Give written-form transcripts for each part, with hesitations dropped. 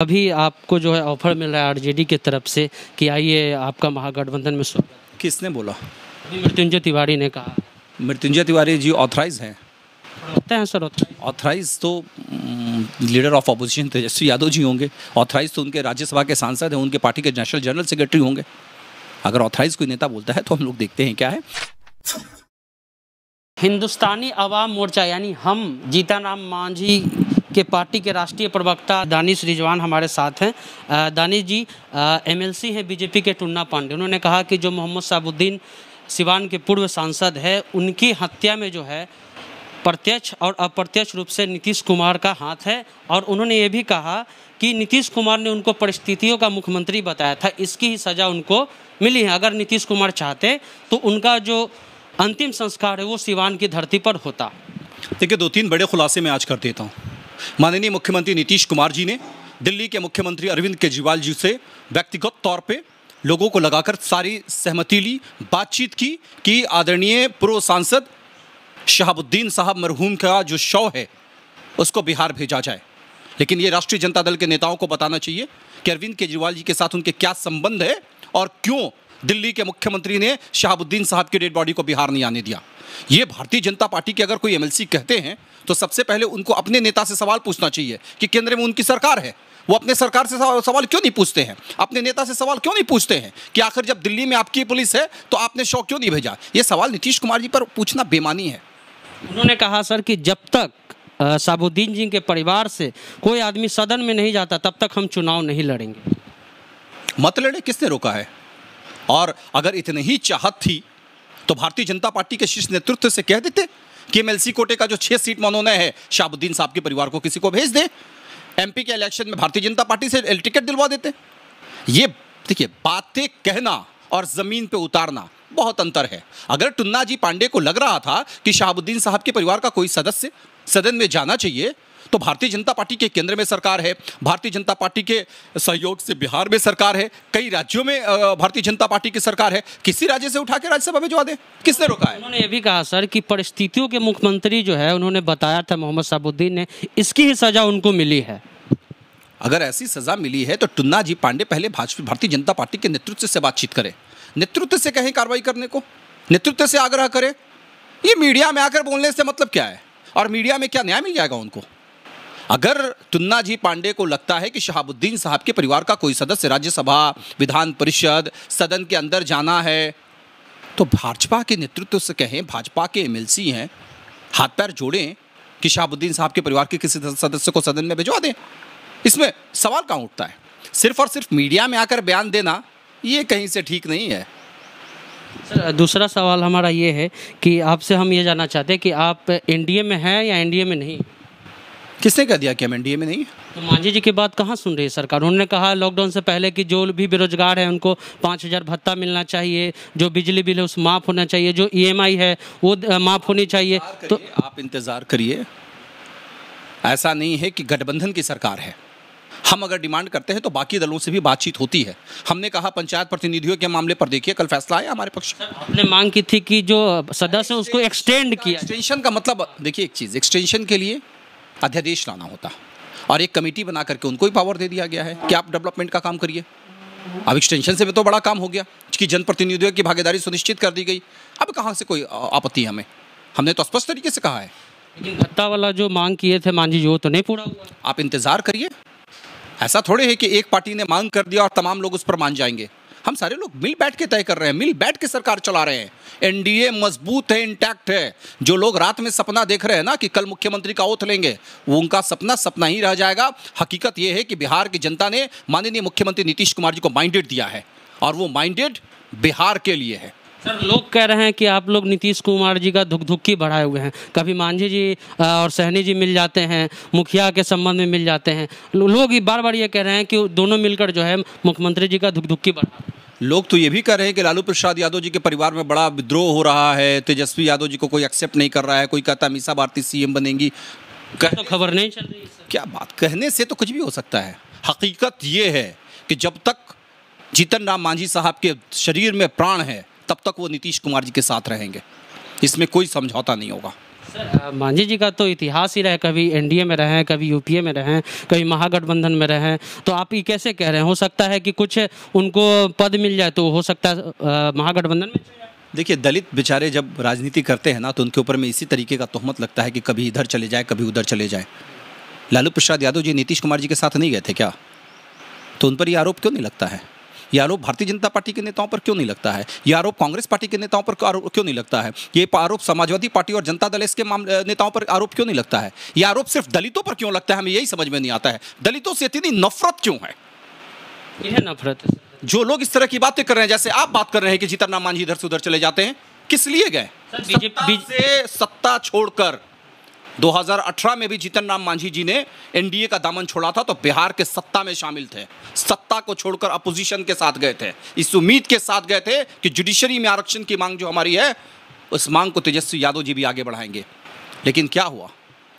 अभी आपको जो है ऑफर मिल रहा है आरजेडी की तरफ से कि आइए आपका महागठबंधन में स्वागत। किसने बोला? अभी मृत्युंजय तिवारी ने कहा। मृत्युंजय तिवारी जी ऑथराइज हैं? होते हैं सर, होता है। ऑथराइज तो leader of opposition Tejashwi Yadav ji होंगे। ऑथराइज तो उनके राज्यसभा के सांसद हैं, उनके पार्टी के नेशनल जनरल सेक्रेटरी होंगे। अगर ऑथराइज कोई नेता बोलता है तो हम लोग देखते हैं क्या है। हिंदुस्तानी अवाम मोर्चा यानी हम जीतन राम मांझी के पार्टी के राष्ट्रीय प्रवक्ता दानिश रिजवान हमारे साथ हैं। दानिश जी एमएलसी हैं बीजेपी के टुन्ना पांडे। उन्होंने कहा कि जो मोहम्मद शहाबुद्दीन सिवान के पूर्व सांसद है, उनकी हत्या में जो है प्रत्यक्ष और अप्रत्यक्ष रूप से नीतीश कुमार का हाथ है। और उन्होंने ये भी कहा कि नीतीश कुमार ने उनको परिस्थितियों का मुख्यमंत्री बताया था, इसकी ही सज़ा उनको मिली है। अगर नीतीश कुमार चाहते तो उनका जो अंतिम संस्कार है वो सिवान की धरती पर होता। देखिए, 2-3 बड़े खुलासे मैं आज कर देता हूँ। माननीय मुख्यमंत्री नीतीश कुमार जी ने दिल्ली के मुख्यमंत्री अरविंद केजरीवाल जी से व्यक्तिगत तौर पे लोगों को लगाकर सारी सहमति ली, बातचीत की कि आदरणीय पूर्व सांसद शहाबुद्दीन साहब मरहूम का जो शव है उसको बिहार भेजा जाए। लेकिन ये राष्ट्रीय जनता दल के नेताओं को बताना चाहिए कि अरविंद केजरीवाल जी के साथ उनके क्या संबंध है और क्यों दिल्ली के मुख्यमंत्री ने शहाबुद्दीन साहब की डेड बॉडी को बिहार नहीं आने दिया। ये भारतीय जनता पार्टी के अगर कोई एमएलसी कहते हैं तो सबसे पहले उनको अपने नेता से सवाल पूछना चाहिए कि केंद्र में उनकी सरकार है, वो अपने सरकार से सवाल क्यों नहीं पूछते हैं, अपने नेता से सवाल क्यों नहीं पूछते हैं कि आखिर जब दिल्ली में आपकी पुलिस है तो आपने शव क्यों नहीं भेजा। ये सवाल नीतीश कुमार जी पर पूछना बेमानी है। उन्होंने कहा सर कि जब तक शहाबुद्दीन जी के परिवार से कोई आदमी सदन में नहीं जाता तब तक हम चुनाव नहीं लड़ेंगे। मत लड़े, किसने रोका है? और अगर इतनी ही चाहत थी तो भारतीय जनता पार्टी के शीर्ष नेतृत्व से कह देते कि एमएलसी कोटे का जो 6 सीट मनोनय है शहाबुद्दीन साहब के परिवार को किसी को भेज दे। एमपी के इलेक्शन में भारतीय जनता पार्टी से टिकट दिलवा देते। ये देखिए, बातें कहना और जमीन पे उतारना बहुत अंतर है। अगर टुन्ना जी पांडे को लग रहा था कि शहाबुद्दीन साहब के परिवार का कोई सदस्य सदन में जाना चाहिए तो भारतीय जनता पार्टी के केंद्र में सरकार है, भारतीय जनता पार्टी के सहयोग से बिहार में सरकार है, कई राज्यों में भारतीय जनता पार्टी की सरकार है, किसी राज्य से उठा के राज्यसभा भिजवा दे। किसने रोका है? उन्होंने ये भी कहा सर कि परिस्थितियों के मुख्यमंत्री जो है उन्होंने बताया था मोहम्मद शहाबुद्दीन ने, इसकी ही सजा उनको मिली है। अगर ऐसी सजा मिली है तो टुन्ना जी पांडे पहले भारतीय जनता पार्टी के नेतृत्व से बातचीत करें, नेतृत्व से कहें कार्रवाई करने को, नेतृत्व से आग्रह करें। ये मीडिया में आकर बोलने से मतलब क्या है और मीडिया में क्या न्याय मिल जाएगा उनको? अगर टुन्ना जी पांडे को लगता है कि शहाबुद्दीन साहब के परिवार का कोई सदस्य राज्यसभा, विधान परिषद, सदन के अंदर जाना है तो भाजपा के नेतृत्व से कहें, भाजपा के एमएलसी हैं, हाथ पैर जोड़ें कि शहाबुद्दीन साहब के परिवार के किसी सदस्य को सदन में भिजवा दें। इसमें सवाल कहाँ उठता है? सिर्फ और सिर्फ मीडिया में आकर बयान देना ये कहीं से ठीक नहीं है। सर, दूसरा सवाल हमारा ये है कि आपसे हम ये जानना चाहते हैं कि आप एनडीए में हैं या एनडीए में नहीं? किसने कह दिया कि हम एनडीए में नहीं? तो मांझी जी की बात कहाँ सुन रही है सरकार? उन्होंने कहा लॉकडाउन से पहले कि जो भी बेरोजगार है उनको 5,000 भत्ता मिलना चाहिए, जो बिजली बिल है उस माफ़ होना चाहिए, जो ईएमआई है वो माफ़ होनी चाहिए। तो आप इंतज़ार करिए। ऐसा नहीं है कि गठबंधन की सरकार है। हम अगर डिमांड करते हैं तो बाकी दलों से भी बातचीत होती है। हमने कहा पंचायत प्रतिनिधियों के मामले पर देखिए, कल फैसला आया हमारे पक्ष। आपने मांग की थी कि जो सदस्य उसको एक्सटेंड किया। एक्सटेंशन का मतलब देखिए, एक चीज़, एक्सटेंशन के लिए अध्यादेश लाना होता और एक कमेटी बना करके उनको ही पावर दे दिया गया है कि आप डेवलपमेंट का काम करिए। अब एक्सटेंशन से भी तो बड़ा काम हो गया कि जनप्रतिनिधियों की भागीदारी सुनिश्चित कर दी गई। अब कहाँ से कोई आपत्ति हमें? हमने तो स्पष्ट तरीके से कहा है। लेकिन भत्ता वाला जो मांग किए थे मांझी जी वो तो नहीं पूरा हुआ। आप इंतजार करिए। ऐसा थोड़े है कि एक पार्टी ने मांग कर दिया और तमाम लोग उस पर मान जाएंगे। हम सारे लोग मिल बैठ के तय कर रहे हैं, मिल बैठ के सरकार चला रहे हैं। एनडीए मजबूत है, इंटैक्ट है। जो लोग रात में सपना देख रहे हैं ना कि कल मुख्यमंत्री का ओथ लेंगे, वो उनका सपना सपना ही रह जाएगा। हकीकत ये है कि बिहार की जनता ने माननीय मुख्यमंत्री नीतीश कुमार जी को माइंडेड दिया है और वो माइंडेड बिहार के लिए है। सर, लोग कह रहे हैं कि आप लोग नीतीश कुमार जी का धुकधुकी बढ़ाए हुए हैं। कभी मांझी जी और सहनी जी मिल जाते हैं, मुखिया के संबंध में मिल जाते हैं। लोग बार बार ये कह रहे हैं कि दोनों मिलकर जो है मुख्यमंत्री जी का धुकधुकी बढ़ा। लोग तो ये भी कह रहे हैं कि लालू प्रसाद यादव जी के परिवार में बड़ा विद्रोह हो रहा है, तेजस्वी यादव जी को कोई एक्सेप्ट नहीं कर रहा है। कोई कहता है मीसा भारती सीएम बनेंगी। तो खबर नहीं चल रही। क्या बात, कहने से तो कुछ भी हो सकता है। हकीकत ये है कि जब तक जीतन राम मांझी साहब के शरीर में प्राण है तब तक वो नीतीश कुमार जी के साथ रहेंगे। इसमें कोई समझौता नहीं होगा। सर मांझी जी का तो इतिहास ही रहा है, कभी एनडीए में रहे हैं, कभी यूपीए में रहे हैं, कभी महागठबंधन में रहे हैं, तो आप ये कैसे कह रहे हैं? हो सकता है कि कुछ उनको पद मिल जाए तो हो सकता है महागठबंधन में चले जाए। देखिए, दलित बेचारे जब राजनीति करते हैं ना तो उनके ऊपर में इसी तरीके का तोहमत लगता है कि कभी इधर चले जाए, कभी उधर चले जाए। लालू प्रसाद यादव जी नीतीश कुमार जी के साथ नहीं गए थे क्या? तो उन पर यह आरोप क्यों नहीं लगता है? ये आरोप भारतीय जनता पार्टी के नेताओं पर क्यों नहीं लगता है? ये आरोप कांग्रेस पार्टी के नेताओं पर क्यों नहीं लगता है? ये आरोप समाजवादी पार्टी और जनता दल के नेताओं पर आरोप क्यों नहीं लगता है? ये आरोप सिर्फ दलितों पर क्यों लगता है? हमें यही समझ में नहीं आता है। दलितों से इतनी नफरत क्यों है? यह नफरत है। जो लोग इस तरह की बातें कर रहे हैं, जैसे आप बात कर रहे हैं कि जीतन राम मांझी इधर से उधर चले जाते हैं, किस लिए गए? सत्ता छोड़कर 2018 में भी जीतन राम मांझी जी ने एनडीए का दामन छोड़ा था तो बिहार के सत्ता में शामिल थे। सत्ता को छोड़कर अपोजिशन के साथ गए थे, इस उम्मीद के साथ गए थे कि जुडिशरी में आरक्षण की मांग जो हमारी है उस मांग को तेजस्वी यादव जी भी आगे बढ़ाएंगे। लेकिन क्या हुआ?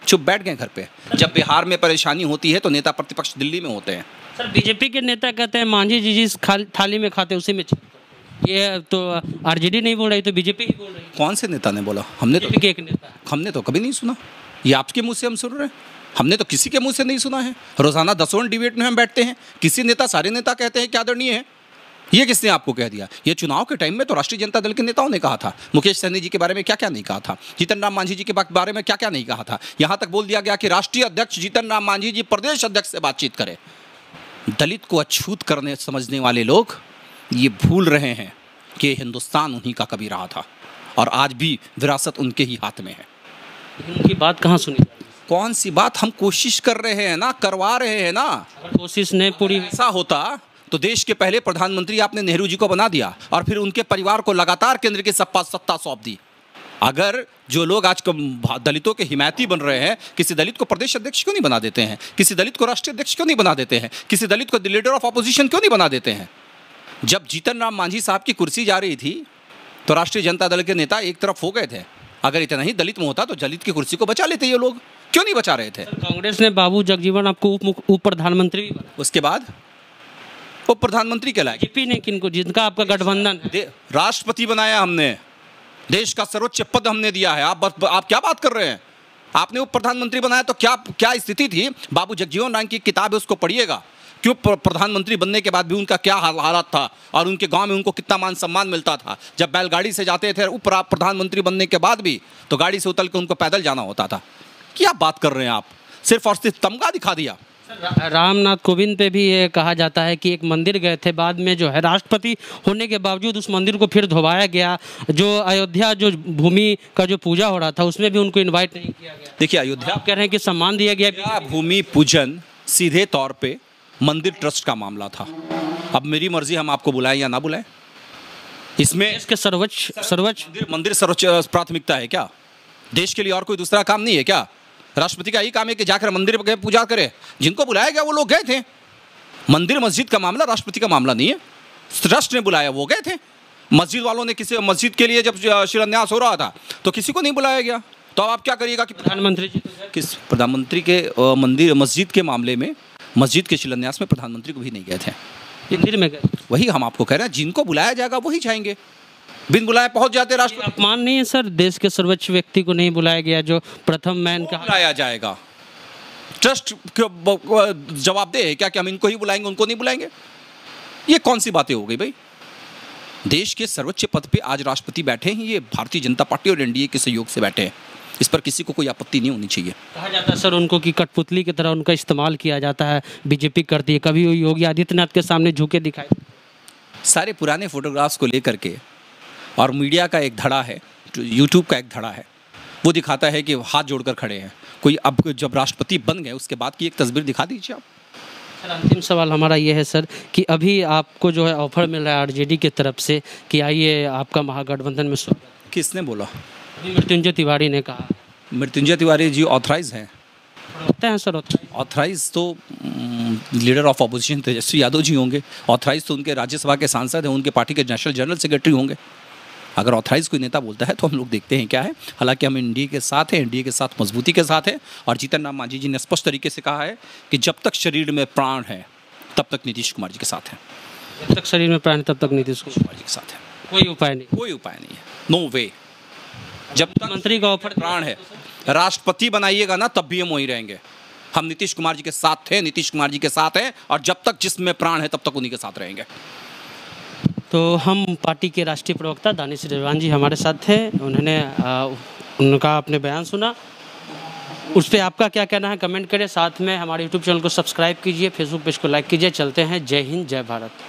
चुप बैठ गए घर पे। जब बिहार में परेशानी होती है तो नेता प्रतिपक्ष दिल्ली में होते हैं। सर बीजेपी के नेता कहते हैं मांझी जी जिस थाली में खाते उसी में ये तो आरजेडी नहीं बोल रही तो बीजेपी ही बोल रही है। कौन से नेता ने बोला? हमने तो कभी नहीं सुना। ये आपके मुंह से हम सुन रहे हैं, हमने तो किसी के मुंह से नहीं सुना है। रोजाना 10 डिबेट में हम बैठते हैं, किसी नेता सारे नेता कहते हैं कि आदरणीय है। ये किसने आपको कह दिया? ये चुनाव के टाइम में तो राष्ट्रीय जनता दल के नेताओं ने कहा था। मुकेश सहनी जी के बारे में क्या क्या नहीं कहा था, जीतन राम मांझी जी के बारे में क्या क्या नहीं कहा था। यहां तक बोल दिया गया कि राष्ट्रीय अध्यक्ष जीतन राम मांझी जी प्रदेश अध्यक्ष से बातचीत करें। दलित को अछूत करने समझने वाले लोग ये भूल रहे हैं कि हिंदुस्तान उन्हीं का कभी रहा था और आज भी विरासत उनके ही हाथ में है। उनकी बात कहाँ सुनी? कौन सी बात? हम कोशिश कर रहे हैं ना, करवा रहे हैं ना। अगर कोशिश नहीं पूरी ऐसा होता तो देश के पहले प्रधानमंत्री आपने नेहरू जी को बना दिया और फिर उनके परिवार को लगातार केंद्र की सत्ता सौंप दी। अगर जो लोग आज दलितों के हिमायती बन रहे हैं, किसी दलित को प्रदेश अध्यक्ष क्यों नहीं बना देते हैं? किसी दलित को राष्ट्रीय अध्यक्ष क्यों नहीं बना देते हैं? किसी दलित को लीडर ऑफ अपोजिशन क्यों नहीं बना देते हैं? जब जीतन राम मांझी साहब की कुर्सी जा रही थी तो राष्ट्रीय जनता दल के नेता एक तरफ हो गए थे। अगर इतना ही दलित में होता तो दलित की कुर्सी को बचा लेते। ये लोग क्यों नहीं बचा रहे थे? कांग्रेस ने बाबू जगजीवन आपको उप प्रधानमंत्री भी बनाया। उसके बाद उप प्रधानमंत्री कहलाए। बीजेपी ने किनको, जिनका आपका गठबंधन है? राष्ट्रपति बनाया हमने, देश का सर्वोच्च पद हमने दिया है। आप क्या बात कर रहे हैं? आपने उप प्रधानमंत्री बनाया तो क्या स्थिति थी? बाबू जगजीवन राम की किताब है, उसको पढ़िएगा। क्यों प्रधानमंत्री बनने के बाद भी उनका क्या हालात था और उनके गांव में उनको कितना मान सम्मान मिलता था। जब बैलगाड़ी से जाते थे उप प्रधानमंत्री बनने के बाद भी तो गाड़ी से उतर के उनको पैदल जाना होता था। क्या बात कर रहे हैं आप? सिर्फ और सिर्फ तमगा दिखा दिया। रामनाथ कोविंद पे भी ये कहा जाता है कि एक मंदिर गए थे, बाद में जो है राष्ट्रपति होने के बावजूद उस मंदिर को फिर धोवाया गया। जो अयोध्या जो भूमि का जो पूजा हो रहा था उसमें भी उनको इनवाइट नहीं किया गया। देखिए, अयोध्या आप कह रहे हैं कि सम्मान दिया गया। भूमि पूजन सीधे तौर पे मंदिर ट्रस्ट का मामला था। अब मेरी मर्जी हम आपको बुलाएं या ना बुलाएं, इसमें इसके सर्वोच्च मंदिर सर्वोच्च प्राथमिकता है क्या? देश के लिए और कोई दूसरा काम नहीं है क्या? राष्ट्रपति का यही काम है कि जाकर मंदिर गए पूजा करे। जिनको बुलाया गया वो लोग गए थे। मंदिर मस्जिद का मामला राष्ट्रपति का मामला नहीं है, ट्रस्ट ने बुलाया, वो गए थे। मस्जिद वालों ने किसी मस्जिद के लिए जब शिलान्यास हो रहा था तो किसी को नहीं बुलाया गया। तो आप क्या करिएगा कि प्रधानमंत्री जी किस प्रधानमंत्री के मंदिर मस्जिद के मामले में, मस्जिद के शिलान्यास में प्रधानमंत्री को भी नहीं गए थे, मंदिर में गए। वही हम आपको कह रहे हैं, जिनको बुलाया जाएगा वही जाएंगे। बिन बुलाए पहुंच जाते राष्ट्रपति। अपमान नहीं है सर? देश के सर्वोच्च व्यक्ति को नहीं बुलाया गया, जो प्रथम मैन का बुलाया जाएगा। ट्रस्ट जवाबदेह है क्या कि हम इनको ही बुलाएंगे उनको नहीं बुलाएंगे? ये कौन सी बातें हो गई भाई? देश के सर्वोच्च पद पे आज राष्ट्रपति बैठे हैं, ये भारतीय जनता पार्टी और एनडीए के सहयोग से बैठे हैं। इस पर किसी को कोई आपत्ति नहीं होनी चाहिए। कहा जाता है सर उनको कि कठपुतली की तरह उनका इस्तेमाल किया जाता है, बीजेपी करती है। कभी योगी आदित्यनाथ के सामने झुके दिखाए। सारे पुराने फोटोग्राफ्स को लेकर के और मीडिया का एक धड़ा है, यूट्यूब का एक धड़ा है, वो दिखाता है कि हाथ जोड़कर खड़े हैं। कोई अब जब राष्ट्रपति बन गए उसके बाद की एक तस्वीर दिखा दीजिए आप। सर अंतिम सवाल हमारा ये है सर कि अभी आपको जो है ऑफर मिल रहा है आरजेडी की तरफ से कि आइए आपका महागठबंधन में स्वागत। किसने बोला? मृत्युंजय तिवारी ने कहा। मृत्युंजय तिवारी जी ऑथराइज हैं? होते हैं सर ऑथराइज तो leader of opposition Tejashwi Yadav ji होंगे। ऑथराइज तो उनके राज्यसभा के सांसद हैं, उनके पार्टी के नेशनल जनरल सेक्रेटरी होंगे। अगर ऑथराइज कोई नेता बोलता है तो हम लोग देखते हैं क्या है। हालांकि हम एनडीए के साथ हैं, एनडीए के साथ मजबूती के साथ है। और जीतन राम मांझी जी ने स्पष्ट तरीके से कहा है कि जब तक शरीर में प्राण है तब तक नीतीश कुमार जी के साथ हैं। जब तक शरीर में प्राण तब तक नीतीश कुमार जी के साथ है। कोई उपाय नहीं, कोई उपाय नहीं है। नो वे। जब तक मंत्री का ऑफर प्राण है, राष्ट्रपति बनाइएगा ना तब भी हम वहीं रहेंगे। हम नीतीश कुमार जी के साथ थे, नीतीश कुमार जी के साथ हैं, और जब तक जिसमें प्राण है तब तक उन्हीं के साथ रहेंगे। तो हम पार्टी के राष्ट्रीय प्रवक्ता दानिश रिजवान जी हमारे साथ थे, उन्होंने उनका अपने बयान सुना। उस पर आपका क्या कहना है कमेंट करें, साथ में हमारे यूट्यूब चैनल को सब्सक्राइब कीजिए, फेसबुक पेज को लाइक कीजिए। चलते हैं, जय हिंद जय भारत।